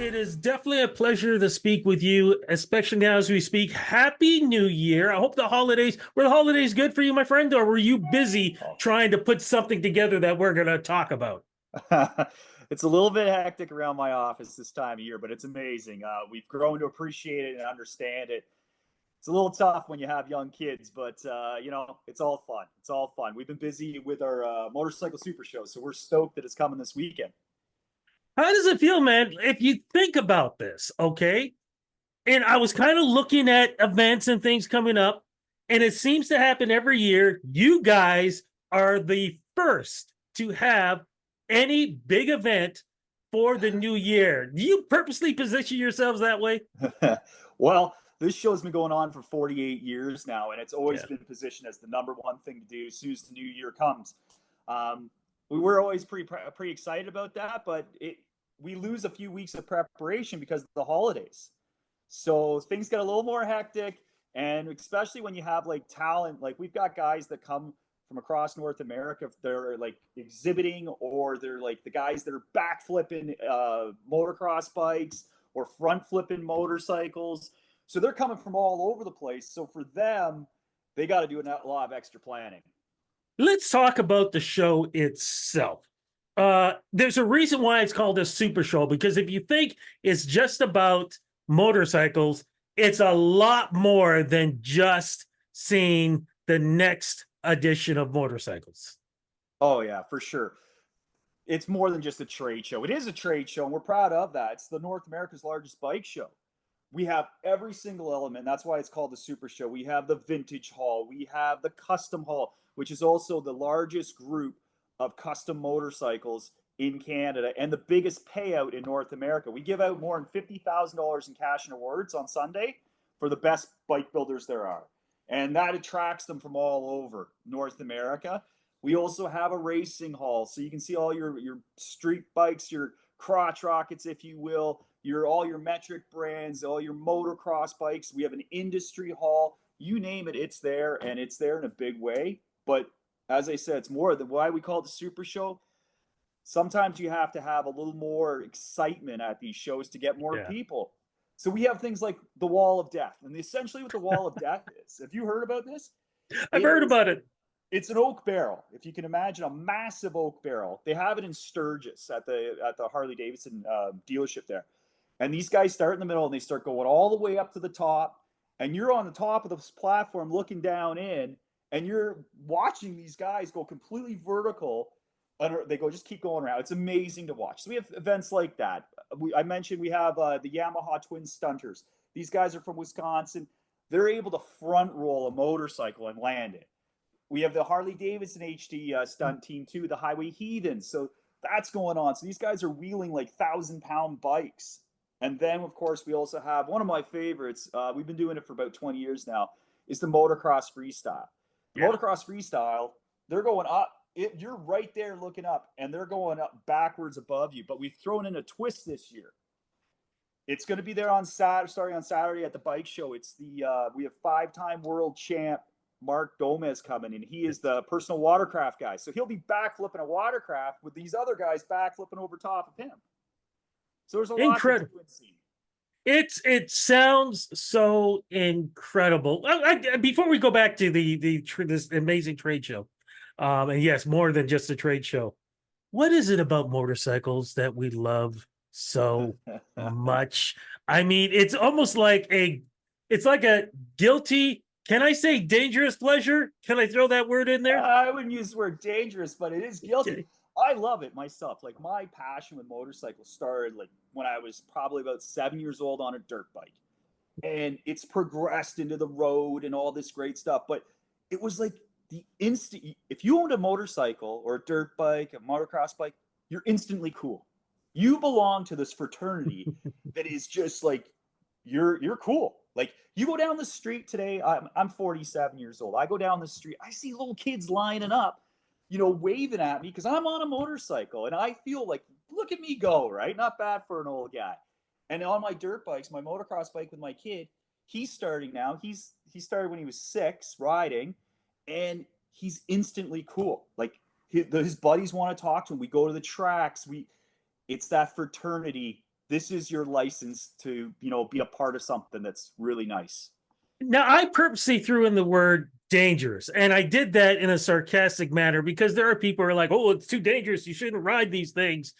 it is definitely a pleasure to speak with you, especially now as we speak. Happy New Year. I hope were the holidays good for you, my friend, or were you busy Oh. trying to put something together that we're going to talk about? It's a little bit hectic around my office this time of year, but it's amazing. We've grown to appreciate it and understand it. It's a little tough when you have young kids, but it's all fun. It's all fun. We've been busy with our motorcycle super show, so we're stoked that it's coming this weekend. How does it feel, man, if you think about this, okay? And I was kind of looking at events and things coming up, and it seems to happen every year. You guys are the first to have any big event for the new year. Do you purposely position yourselves that way? Well, this show's been going on for 48 years now, and it's always Yeah. been positioned as the number one thing to do as soon as the new year comes. We were always pretty excited about that, but we lose a few weeks of preparation because of the holidays. So things get a little more hectic, and especially when you have like talent, like we've got guys that come from across North America. They're like exhibiting, or they're like the guys that are back flipping motocross bikes or front flipping motorcycles. So they're coming from all over the place. So for them, they got to do a lot of extra planning. Let's talk about the show itself. There's a reason why it's called a super show, because if you think it's just about motorcycles, it's a lot more than just seeing the next edition of motorcycles. Oh yeah, for sure. It's more than just a trade show. It is a trade show, and we're proud of that. It's the North America's largest bike show. We have every single element. That's why it's called the Super Show. We have the Vintage Hall. We have the Custom Hall, which is also the largest group of custom motorcycles in Canada and the biggest payout in North America. We give out more than $50,000 in cash and awards on Sunday for the best bike builders there are. And that attracts them from all over North America. We also have a racing hall, so you can see all your street bikes, your crotch rockets, if you will, all your metric brands, all your motocross bikes. We have an industry hall. You name it, it's there, and it's there in a big way. But as I said, it's more than why we call it the Super Show. Sometimes you have to have a little more excitement at these shows to get more Yeah. people. So we have things like the Wall of Death, and essentially what the Wall of Death is. Have you heard about this? I've It heard is about it. it's an oak barrel. If you can imagine a massive oak barrel, they have it in Sturgis at the Harley Davidson dealership there. And these guys start in the middle and they start going all the way up to the top. And you're on the top of this platform looking down in, and you're watching these guys go completely vertical. And they go just keep going around. It's amazing to watch. So we have events like that. I mentioned we have the Yamaha Twin Stunters. These guys are from Wisconsin. They're able to front roll a motorcycle and land it. We have the Harley Davidson HD stunt team too, the Highway Heathens. So that's going on. So these guys are wheeling like 1,000-pound bikes. And then, of course, we also have one of my favorites. We've been doing it for about 20 years now. Is the motocross freestyle. The Yeah. motocross freestyle, they're going up. You're right there looking up, and they're going up backwards above you. But we've thrown in a twist this year. It's going to be there on Saturday, starting on Saturday at the bike show. It's the we have 5-time world champ Mark Gomez coming in. He is the personal watercraft guy, so he'll be backflipping a watercraft with these other guys backflipping over top of him. So there's a lot to do Incredible. and see. It sounds so incredible. Before we go back to this amazing trade show, and yes, more than just a trade show. What is it about motorcycles that we love so much? I mean, it's like a guilty. Can I say dangerous pleasure? Can I throw that word in there? I wouldn't use the word dangerous, but it is guilty. Okay. I love it myself. Like my passion with motorcycles started like when I was probably about 7 years old on a dirt bike, and it's progressed into the road and all this great stuff. But it was like the instant. If you owned a motorcycle or a dirt bike, a motocross bike, you're instantly cool. You belong to this fraternity that is just like you're cool. Like you go down the street today. I'm 47 years old. I go down the street. I see little kids lining up, waving at me because I'm on a motorcycle, and I feel like, look at me go, right? Not bad for an old guy. And on my dirt bikes, my motocross bike with my kid, he's starting now. He started when he was 6 riding, and he's instantly cool. Like his buddies want to talk to him. We go to the tracks. It's that fraternity this is your license to, be a part of something that's really nice. Now, I purposely threw in the word dangerous, and I did that in a sarcastic manner because there are people who are like, "Oh, it's too dangerous. You shouldn't ride these things."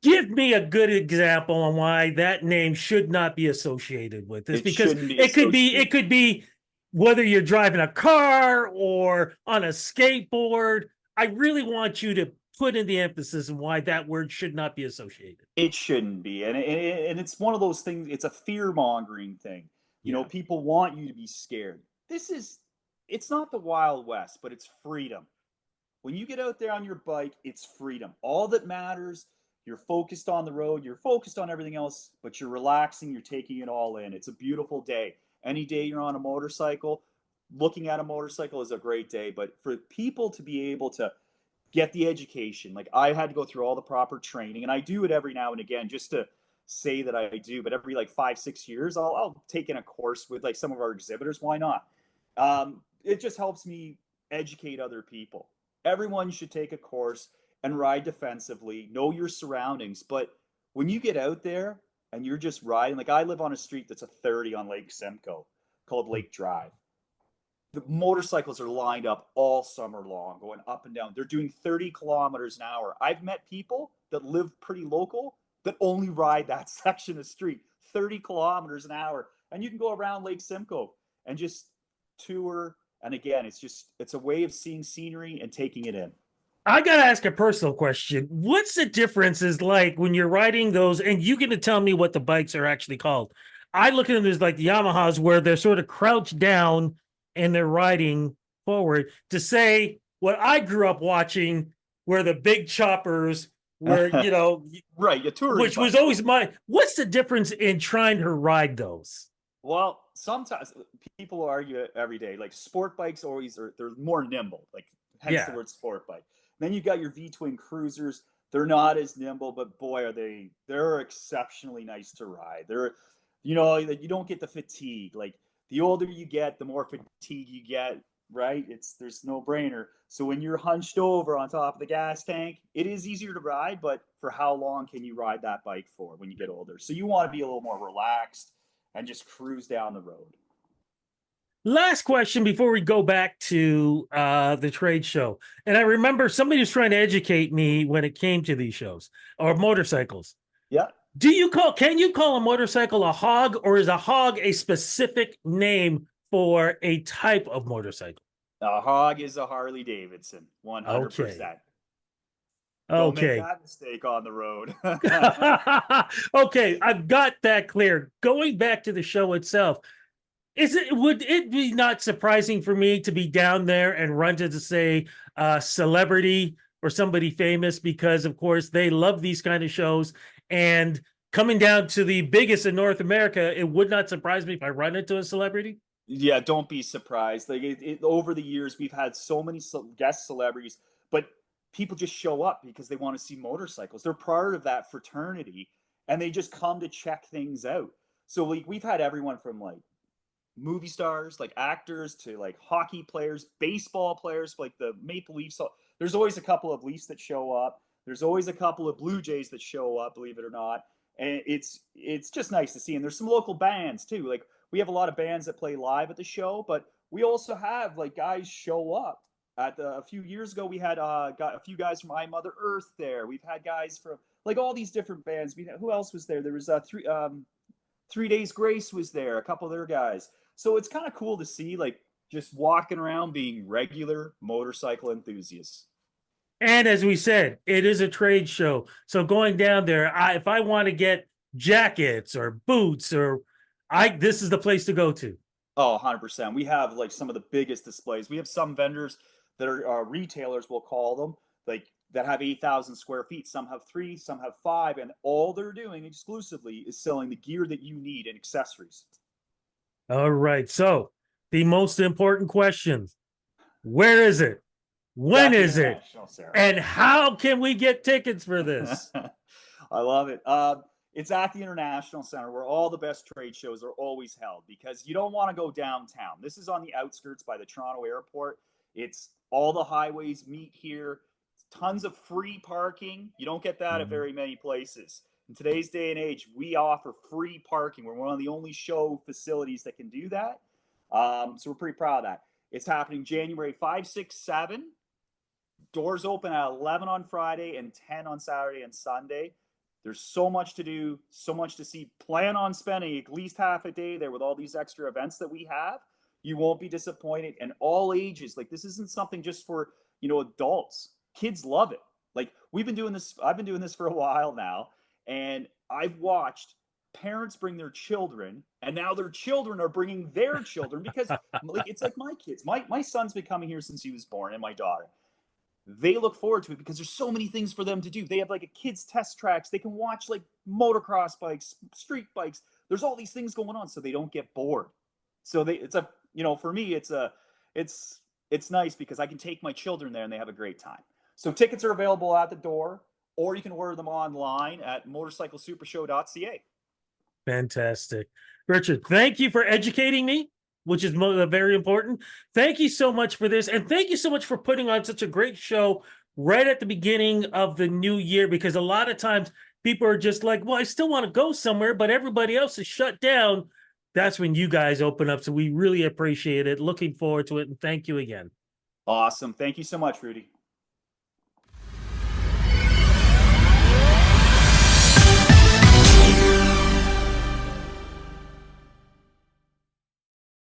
Give me a good example on why that name should not be associated with this, It because shouldn't be it could be whether you're driving a car or on a skateboard. I really want you to put in the emphasis on why that word should not be associated. It shouldn't be, and it's one of those things. It's a fear mongering thing. Yeah. People want you to be scared. It's not the Wild West, but it's freedom. When you get out there on your bike, it's freedom. All that matters, you're focused on the road, you're focused on everything else, but you're relaxing, you're taking it all in. It's a beautiful day. Any day you're on a motorcycle, looking at a motorcycle is a great day. But for people to be able to get the education, like I had to go through all the proper training, and I do it every now and again just to say that I do, but every like 5-6 years, I'll take in a course with like some of our exhibitors. Why not? It just helps me educate other people. Everyone should take a course and ride defensively, know your surroundings. But when you get out there and you're just riding, like I live on a street that's a 30 on Lake Simcoe called Lake Drive. The motorcycles are lined up all summer long, going up and down. They're doing 30 kilometers an hour. I've met people that live pretty local that only ride that section of street, 30 kilometers an hour. And you can go around Lake Simcoe and just tour. And again, it's a way of seeing scenery and taking it in. I gotta ask a personal question. What's the differences like when you're riding those, and you get to tell me what the bikes are actually called? I look at them as like the Yamahas, where they're sort of crouched down and they're riding forward. To say what I grew up watching, where the big choppers were, Right, a touring which bike. was always my. What's the difference in trying to ride those? Well, sometimes people argue it every day. Like sport bikes they're more nimble, like hence the Yeah. word sport bike. Then you got your V twin cruisers. They're not as nimble, but boy are they're exceptionally nice to ride. You don't get the fatigue. Like the older you get, the more fatigue you get, right? There's no brainer. So when you're hunched over on top of the gas tank, it is easier to ride, but for how long can you ride that bike for when you get older? So you want to be a little more relaxed and just cruise down the road. Last question before we go back to the trade show. And I remember somebody was trying to educate me when it came to these shows or motorcycles. Yeah. Can you call a motorcycle a hog, or is a hog a specific name for a type of motorcycle? A hog is a Harley Davidson, 100%. Okay. Don't make Okay. that mistake on the road. Okay, I've got that clear. Going back to the show itself, would it be not surprising for me to be down there and run into, say, a celebrity or somebody famous, because of course they love these kind of shows, and coming down to the biggest in North America, it would not surprise me if I run into a celebrity? Yeah, don't be surprised. Like over the years, we've had so many guest celebrities, but people just show up because they want to see motorcycles. They're part of that fraternity, and they just come to check things out. So like we've had everyone from like movie stars, like actors, to like hockey players, baseball players, like the Maple Leafs. There's always a couple of Leafs that show up. There's always a couple of Blue Jays that show up, believe it or not. And it's just nice to see. And there's some local bands too. Like we have a lot of bands that play live at the show, but we also have like guys show up. A few years ago, we had got a few guys from I Mother Earth there. We've had guys from like all these different bands. Who else was there? There was 3 Days Grace was there. A couple of their guys. So it's kind of cool to see, like, just walking around being regular motorcycle enthusiasts. And as we said, it is a trade show. So going down there, if I want to get jackets or boots, this is the place to go to. Oh, 100%. We have like some of the biggest displays. We have some vendors that are retailers, we'll call them, like that have 8,000 square feet. Some have 3, some have 5, and all they're doing exclusively is selling the gear that you need and accessories. All right. So the most important questions: where is it? When is it? And how can we get tickets for this? I love it. It's at the International Center, where all the best trade shows are always held, because you don't want to go downtown. This is on the outskirts by the Toronto airport. It's all the highways meet here. Tons of free parking. You don't get that at very many places. In today's day and age, we offer free parking. We're one of the only show facilities that can do that. So we're pretty proud of that. It's happening January 5, 6, 7. Doors open at 11 on Friday and 10 on Saturday and Sunday. There's so much to do, so much to see. Plan on spending at least half a day there with all these extra events that we have. You won't be disappointed. And all ages, like, this isn't something just for, adults. Kids love it. Like, I've been doing this for a while now, and I've watched parents bring their children, and now their children are bringing their children, because like, it's like my kids. My son's been coming here since he was born, and my daughter. They look forward to it because there's so many things for them to do. They have like a kids test tracks. They can watch like motocross bikes, street bikes. There's all these things going on, so they don't get bored. So for me, it's nice because I can take my children there and they have a great time. So tickets are available at the door, or you can order them online at motorcyclesupershow.ca. Fantastic. Richard, thank you for educating me, which is very important. Thank you so much for this. And thank you so much for putting on such a great show right at the beginning of the new year, because a lot of times people are just like, well, I still want to go somewhere, but everybody else is shut down. That's when you guys open up. So we really appreciate it. Looking forward to it. And thank you again. Awesome. Thank you so much, Rudy.